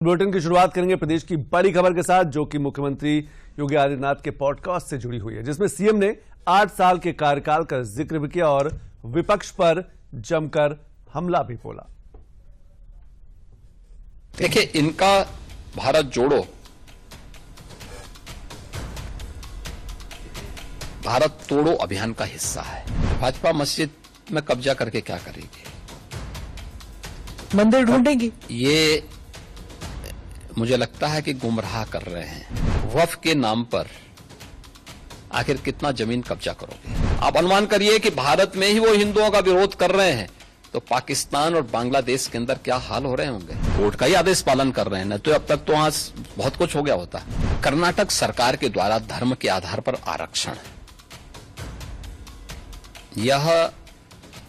Bulletin की शुरुआत करेंगे प्रदेश की बड़ी खबर के साथ, जो कि मुख्यमंत्री योगी आदित्यनाथ के पॉडकास्ट से जुड़ी हुई है, जिसमें सीएम ने 8 साल के कार्यकाल का जिक्र भी किया और विपक्ष पर जमकर हमला भी बोला। देखिए, इनका भारत जोड़ो, भारत तोड़ो अभियान का हिस्सा है। भाजपा मस्जिद में कब्जा करके क्या करेगी? मंदिर ढूंढेगी। ये मुझे लगता है कि गुमराह कर रहे हैं। वक्फ के नाम पर आखिर कितना जमीन कब्जा करोगे? आप अनुमान करिए कि भारत में ही वो हिंदुओं का विरोध कर रहे हैं, तो पाकिस्तान और बांग्लादेश के अंदर क्या हाल हो रहे होंगे। कोर्ट का ही आदेश पालन कर रहे हैं, न तो अब तक तो वहां बहुत कुछ हो गया होता। कर्नाटक सरकार के द्वारा धर्म के आधार पर आरक्षण, यह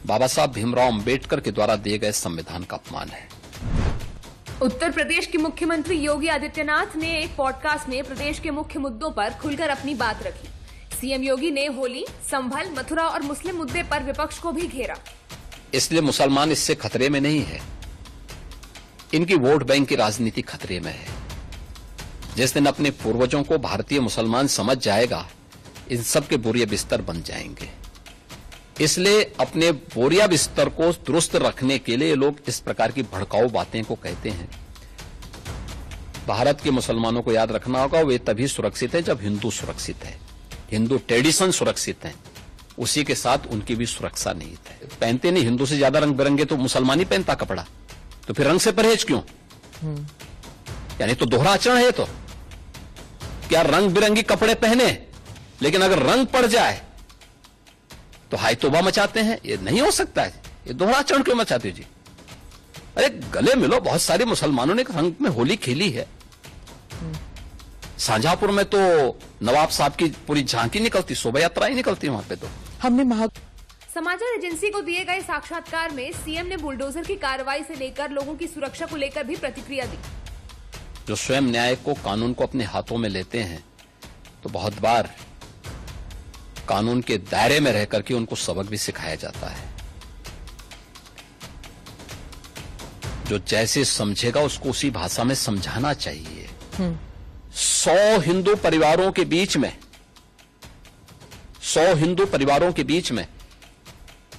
बाबा साहब भीमराव अंबेडकर के द्वारा दिए गए संविधान का अपमान है। उत्तर प्रदेश के मुख्यमंत्री योगी आदित्यनाथ ने एक पॉडकास्ट में प्रदेश के मुख्य मुद्दों पर खुलकर अपनी बात रखी। सीएम योगी ने होली, संभल, मथुरा और मुस्लिम मुद्दे पर विपक्ष को भी घेरा। इसलिए मुसलमान इससे खतरे में नहीं है, इनकी वोट बैंक की राजनीति खतरे में है। जिस दिन अपने पूर्वजों को भारतीय मुसलमान समझ जाएगा, इन सब के बोरिया बिस्तर बन जाएंगे। इसलिए अपने बोरिया बिस्तर को दुरुस्त रखने के लिए लोग इस प्रकार की भड़काऊ बातें को कहते हैं। भारत के मुसलमानों को याद रखना होगा, वे तभी सुरक्षित है जब हिंदू सुरक्षित है, हिंदू ट्रेडिशन सुरक्षित है। उसी के साथ उनकी भी सुरक्षा निहित है। पहनते नहीं, हिंदू से ज्यादा रंग बिरंगे तो मुसलमान ही पहनता कपड़ा, तो फिर रंग से परहेज क्यों? यानी तो दोहरा आचरण है। तो क्या रंग बिरंगी कपड़े पहने, लेकिन अगर रंग पड़ जाए तो हाय तौबा मचाते हैं? ये नहीं हो सकता है। ये दोहरा आचरण क्यों मचाते हो जी? अरे गले मिलो। बहुत सारे मुसलमानों ने रंग में होली खेली है। शाहजहांपुर में तो नवाब साहब की पूरी झांकी निकलती, शोभा यात्रा ही निकलती वहां पे। तो हमने समाचार एजेंसी को दिए गए साक्षात्कार में सीएम ने बुलडोजर की कार्रवाई से लेकर लोगों की सुरक्षा को लेकर भी प्रतिक्रिया दी। जो स्वयं न्याय को, कानून को अपने हाथों में लेते हैं, तो बहुत बार कानून के दायरे में रहकर के उनको सबक भी सिखाया जाता है। जो जैसे समझेगा उसको उसी भाषा में समझाना चाहिए। 100 हिंदू परिवारों के बीच में, 100 हिंदू परिवारों के बीच में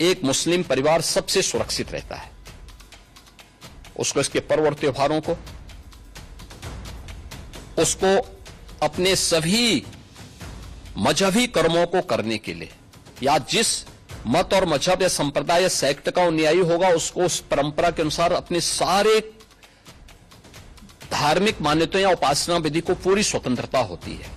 एक मुस्लिम परिवार सबसे सुरक्षित रहता है। उसको इसके पर्व और त्योहारों को, उसको अपने सभी मजहबी कर्मों को करने के लिए, या जिस मत और मजहब या संप्रदाय या सेक्ट का अनुयायी होगा, उसको उस परंपरा के अनुसार अपने सारे धार्मिक मान्यताओं या उपासना विधि को पूरी स्वतंत्रता होती है।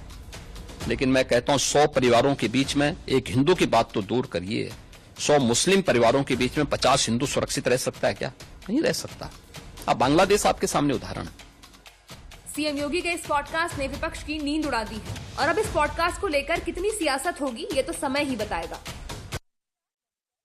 लेकिन मैं कहता हूं 100 परिवारों के बीच में, एक हिंदू की बात तो दूर करिए, 100 मुस्लिम परिवारों के बीच में 50 हिंदू सुरक्षित रह सकता है क्या? नहीं रह सकता। अब बांग्लादेश आपके सामने उदाहरण है। सीएम योगी के इस पॉडकास्ट ने विपक्ष की नींद उड़ा दी है, और अब इस पॉडकास्ट को लेकर कितनी सियासत होगी, ये तो समय ही बताएगा।